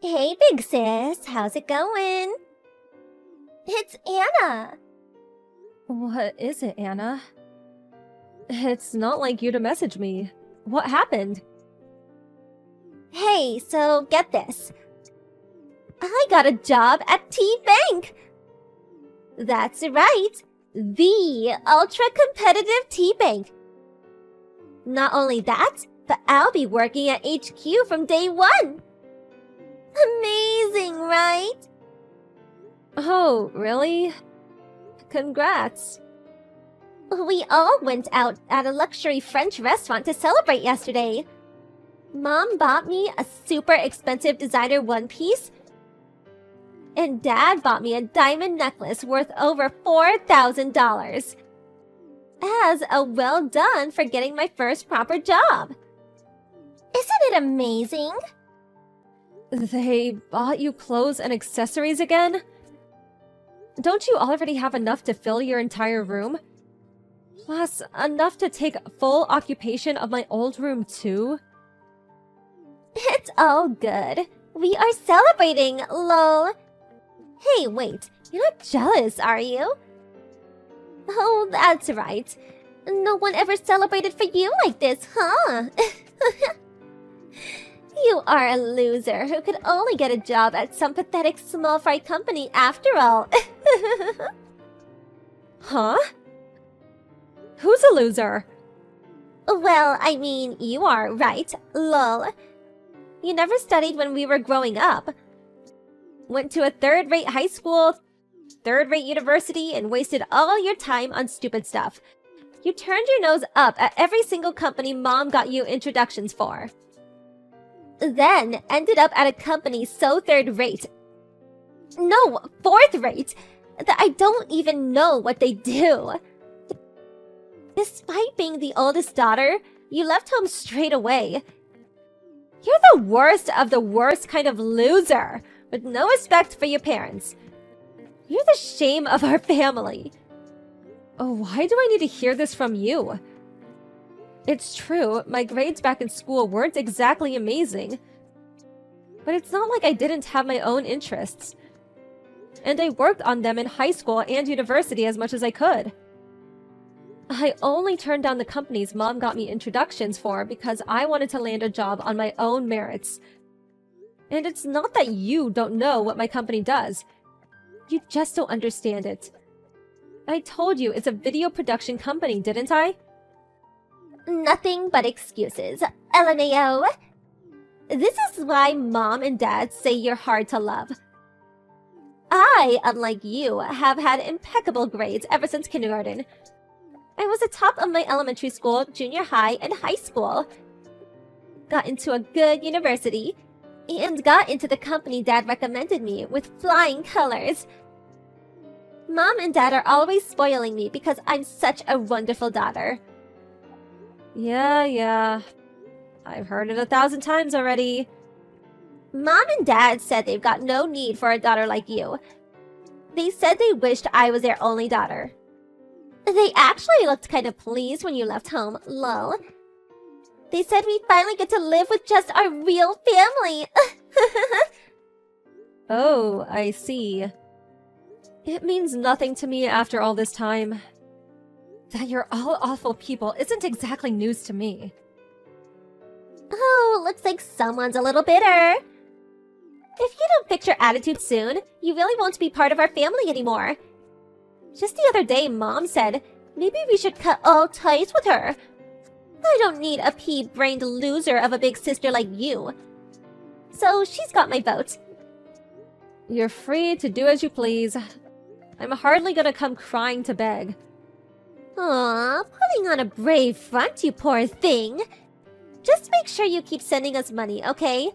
Hey, big sis, how's it going? It's Anna. What is it, Anna? It's not like you to message me. What happened? Hey, so get this. I got a job at T-Bank. That's right, the ultra-competitive T-Bank. Not only that, but I'll be working at HQ from day one. Amazing, right? Oh, really? Congrats. We all went out at a luxury French restaurant to celebrate yesterday. Mom bought me a super expensive designer one-piece, and Dad bought me a diamond necklace worth over $4,000. As a well done for getting my first proper job. Isn't it amazing? They bought you clothes and accessories again? Don't you already have enough to fill your entire room? Plus, enough to take full occupation of my old room too? It's all good. We are celebrating, lol. Hey, wait, you're not jealous, are you? Oh, that's right. No one ever celebrated for you like this, huh? You are a loser who could only get a job at some pathetic small fry company after all. Huh? Who's a loser? Well, I mean, you are, right? Lol. You never studied when we were growing up. Went to a third-rate high school, third-rate university, and wasted all your time on stupid stuff. You turned your nose up at every single company Mom got you introductions for. Then ended up at a company so third-rate. No, fourth-rate! That I don't even know what they do. Despite being the oldest daughter, you left home straight away. You're the worst of the worst kind of loser, with no respect for your parents. You're the shame of our family. Oh, why do I need to hear this from you? It's true, my grades back in school weren't exactly amazing. But it's not like I didn't have my own interests. And I worked on them in high school and university as much as I could. I only turned down the companies Mom got me introductions for because I wanted to land a job on my own merits. And it's not that you don't know what my company does. You just don't understand it. I told you it's a video production company, didn't I? Nothing but excuses, LMAO. This is why Mom and Dad say you're hard to love. I, unlike you, have had impeccable grades ever since kindergarten. I was the top of my elementary school, junior high, and high school. Got into a good university, and got into the company Dad recommended me with flying colors. Mom and Dad are always spoiling me because I'm such a wonderful daughter. Yeah. I've heard it 1,000 times already. Mom and Dad said they've got no need for a daughter like you. They said they wished I was their only daughter. They actually looked kind of pleased when you left home, lol. They said we finally get to live with just our real family. Oh, I see. It means nothing to me after all this time. That you're all awful people isn't exactly news to me. Oh, looks like someone's a little bitter. If you don't fix your attitude soon, you really won't be part of our family anymore. Just the other day, Mom said, maybe we should cut all ties with her. I don't need a pea-brained loser of a big sister like you. So she's got my vote. You're free to do as you please. I'm hardly gonna come crying to beg. Aw, putting on a brave front, you poor thing. Just make sure you keep sending us money, okay?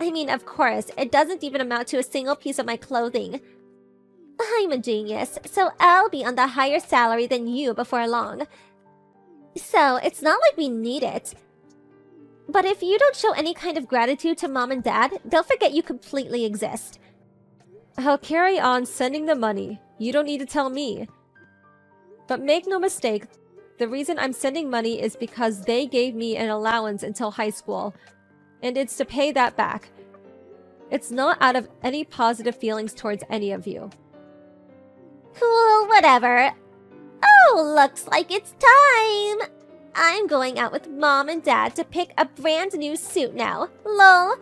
I mean, of course, it doesn't even amount to a single piece of my clothing. I'm a genius, so I'll be on the higher salary than you before long. So, it's not like we need it. But if you don't show any kind of gratitude to Mom and Dad, they'll forget you completely exist. I'll carry on sending the money. You don't need to tell me. But make no mistake, the reason I'm sending money is because they gave me an allowance until high school, and it's to pay that back. It's not out of any positive feelings towards any of you. Cool, whatever. Oh, looks like it's time! I'm going out with Mom and Dad to pick a brand new suit now. Lol.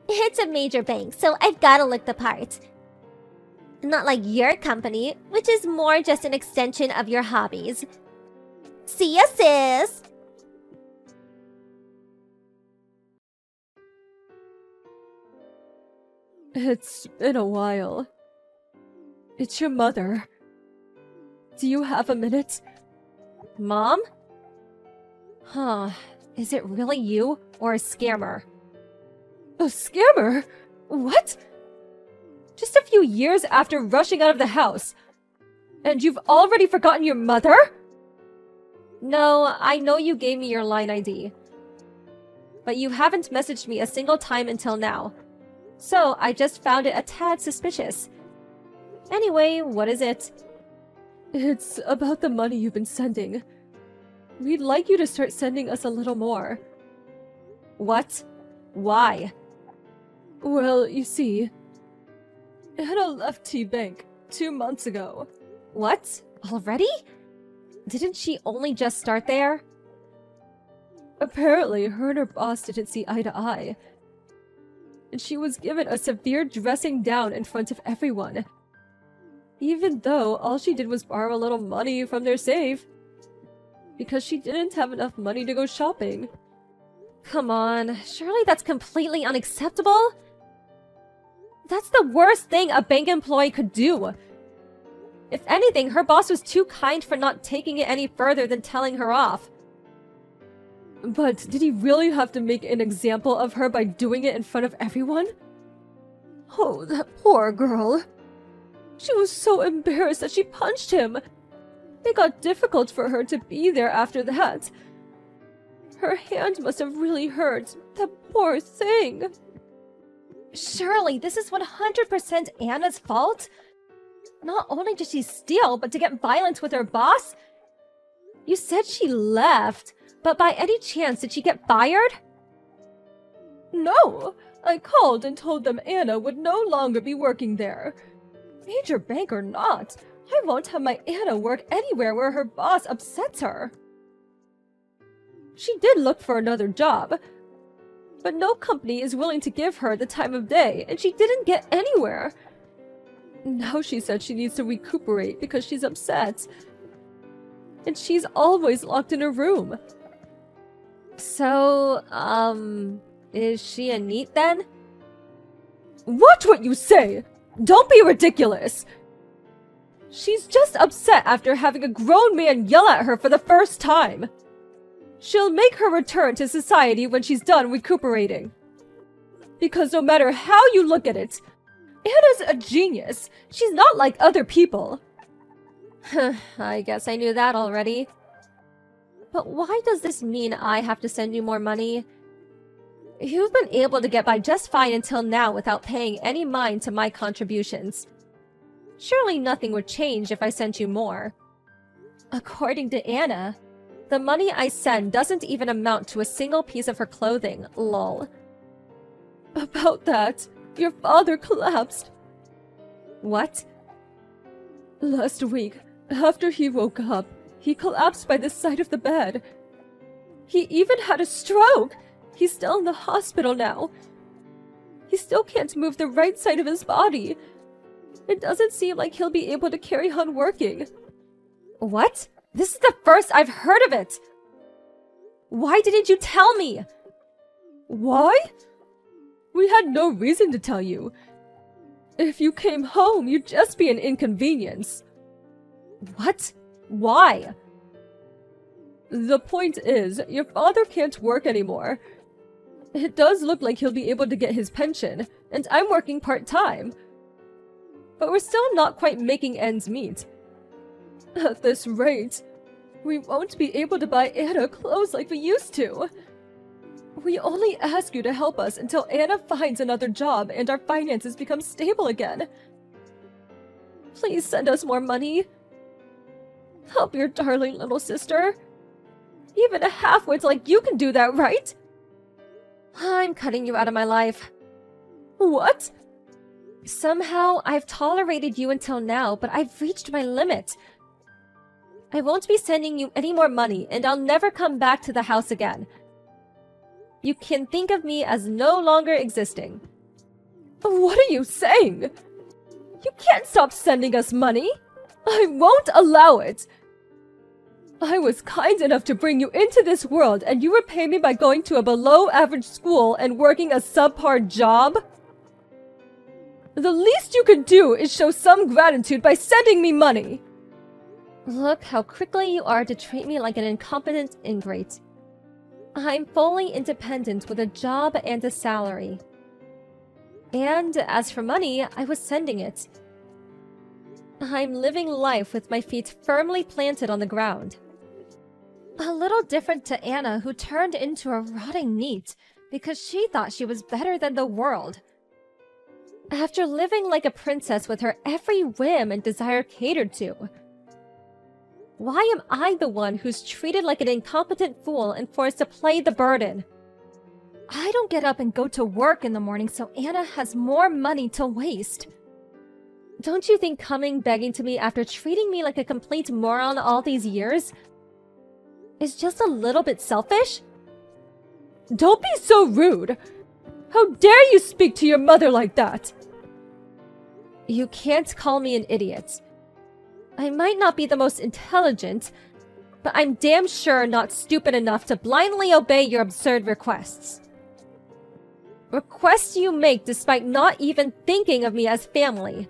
It's a major bank, so I've gotta look the part. Not like your company, which is more just an extension of your hobbies. See ya, sis! It's been a while. It's your mother. Do you have a minute? Mom? Huh. Is it really you or a scammer? A scammer? What? Just a few years after rushing out of the house. And you've already forgotten your mother? No, I know you gave me your line ID. But you haven't messaged me a single time until now. So I just found it a tad suspicious. Anyway, what is it? It's about the money you've been sending. We'd like you to start sending us a little more. What? Why? Well, you see, Anna left T-Bank 2 months ago. What? Already? Didn't she only just start there? Apparently, her and her boss didn't see eye to eye. And she was given a severe dressing down in front of everyone. Even though all she did was borrow a little money from their safe. Because she didn't have enough money to go shopping. Come on, surely that's completely unacceptable? That's the worst thing a bank employee could do. If anything, her boss was too kind for not taking it any further than telling her off. But did he really have to make an example of her by doing it in front of everyone? Oh, that poor girl. She was so embarrassed that she punched him. It got difficult for her to be there after that. Her hand must have really hurt. That poor thing. Surely this is 100% Anna's fault? Not only did she steal, but to get violent with her boss? You said she left, but by any chance did she get fired? No! I called and told them Anna would no longer be working there. Major bank or not, I won't have my Anna work anywhere where her boss upsets her. She did look for another job, but no company is willing to give her the time of day, and she didn't get anywhere. Now she said she needs to recuperate because she's upset. And she's always locked in her room. So, is she a NEET then? Watch what you say! Don't be ridiculous! She's just upset after having a grown man yell at her for the first time. She'll make her return to society when she's done recuperating. Because no matter how you look at it, Anna's a genius. She's not like other people. I guess I knew that already. But why does this mean I have to send you more money? You've been able to get by just fine until now without paying any mind to my contributions. Surely nothing would change if I sent you more. According to Anna, the money I send doesn't even amount to a single piece of her clothing, lol. About that, your father collapsed. What? Last week, after he woke up, he collapsed by the side of the bed. He even had a stroke! He's still in the hospital now. He still can't move the right side of his body. It doesn't seem like he'll be able to carry on working. What? This is the first I've heard of it! Why didn't you tell me? Why? We had no reason to tell you. If you came home, you'd just be an inconvenience. What? Why? The point is, your father can't work anymore. It does look like he'll be able to get his pension, and I'm working part-time. But we're still not quite making ends meet. At this rate, we won't be able to buy Anna clothes like we used to. We only ask you to help us until Anna finds another job and our finances become stable again. Please send us more money. Help your darling little sister. Even a half-wit like you can do that, right? I'm cutting you out of my life. What? Somehow, I've tolerated you until now, but I've reached my limit. I won't be sending you any more money, and I'll never come back to the house again. You can think of me as no longer existing. What are you saying? You can't stop sending us money. I won't allow it. I was kind enough to bring you into this world, and you repay me by going to a below-average school and working a subpar job? The least you can do is show some gratitude by sending me money. Look how quickly you are to treat me like an incompetent ingrate. I'm fully independent with a job and a salary. And as for money, I was sending it. I'm living life with my feet firmly planted on the ground. A little different to Anna, who turned into a rotting neat because she thought she was better than the world. After living like a princess with her every whim and desire catered to. Why am I the one who's treated like an incompetent fool and forced to play the burden? I don't get up and go to work in the morning, so Anna has more money to waste. Don't you think coming begging to me after treating me like a complete moron all these years is just a little bit selfish? Don't be so rude! How dare you speak to your mother like that? You can't call me an idiot. I might not be the most intelligent, but I'm damn sure not stupid enough to blindly obey your absurd requests. Requests you make despite not even thinking of me as family.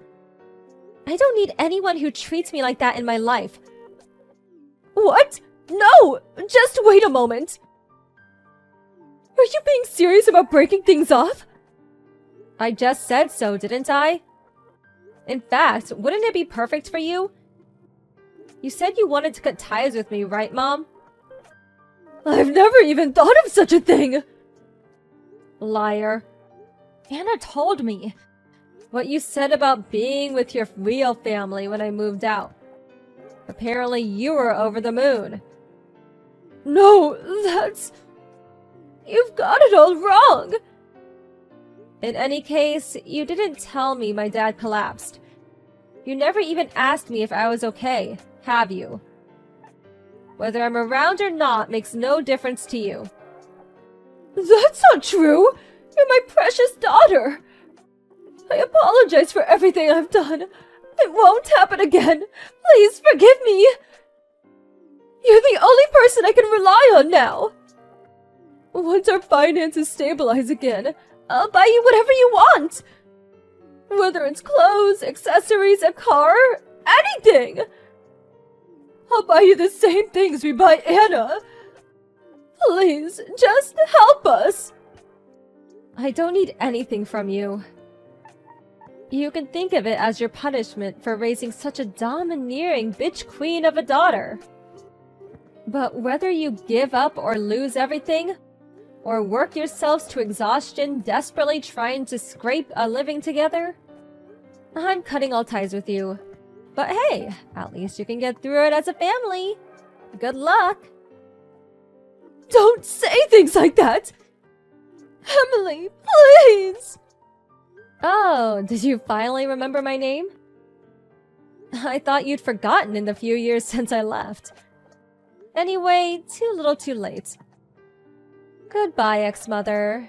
I don't need anyone who treats me like that in my life. What? No! Just wait a moment! Are you being serious about breaking things off? I just said so, didn't I? In fact, wouldn't it be perfect for you? You said you wanted to cut ties with me, right, Mom? I've never even thought of such a thing! Liar. Anna told me what you said about being with your real family when I moved out. Apparently you were over the moon. No, that's... You've got it all wrong! In any case, you didn't tell me my dad collapsed. You never even asked me if I was okay, have you? Whether I'm around or not makes no difference to you. That's not true! You're my precious daughter! I apologize for everything I've done. It won't happen again. Please forgive me. You're the only person I can rely on now. Once our finances stabilize again, I'll buy you whatever you want. Whether it's clothes, accessories, a car, anything. I'll buy you the same things we buy Anna. Please, just help us. I don't need anything from you. You can think of it as your punishment for raising such a domineering bitch queen of a daughter. But whether you give up or lose everything, or work yourselves to exhaustion desperately trying to scrape a living together, I'm cutting all ties with you. But hey, at least you can get through it as a family. Good luck. Don't say things like that! Emily, please! Oh, did you finally remember my name? I thought you'd forgotten in the few years since I left. Anyway, too little too late. Goodbye, ex-mother.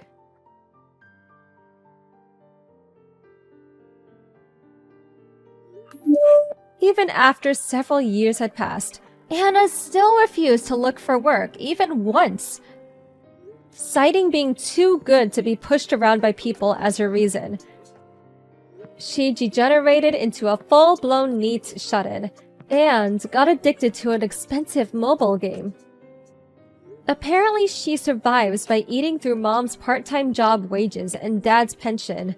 Even after several years had passed, Anna still refused to look for work, even once, citing being too good to be pushed around by people as her reason. She degenerated into a full-blown neat shut-in, and got addicted to an expensive mobile game. Apparently, she survives by eating through Mom's part-time job wages and Dad's pension.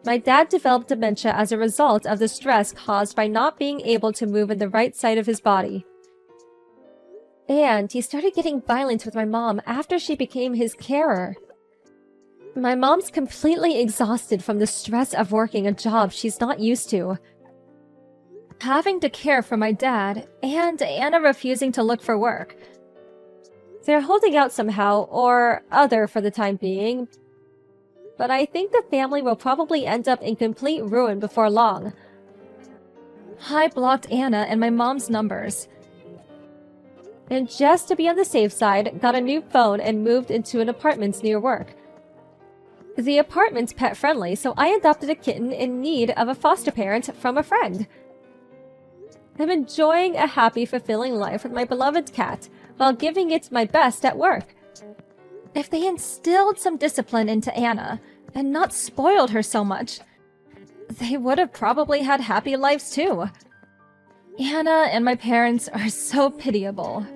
My dad developed dementia as a result of the stress caused by not being able to move in the right side of his body. And he started getting violent with my mom after she became his carer. My mom's completely exhausted from the stress of working a job she's not used to. Having to care for my dad, and Anna refusing to look for work. They're holding out somehow or other for the time being. but I think the family will probably end up in complete ruin before long. I blocked Anna and my mom's numbers. And just to be on the safe side, got a new phone and moved into an apartment near work. The apartment's pet-friendly, so I adopted a kitten in need of a foster parent from a friend. I'm enjoying a happy, fulfilling life with my beloved cat, while giving it my best at work. If they instilled some discipline into Anna, and not spoiled her so much, they would have probably had happy lives too. Anna and my parents are so pitiable.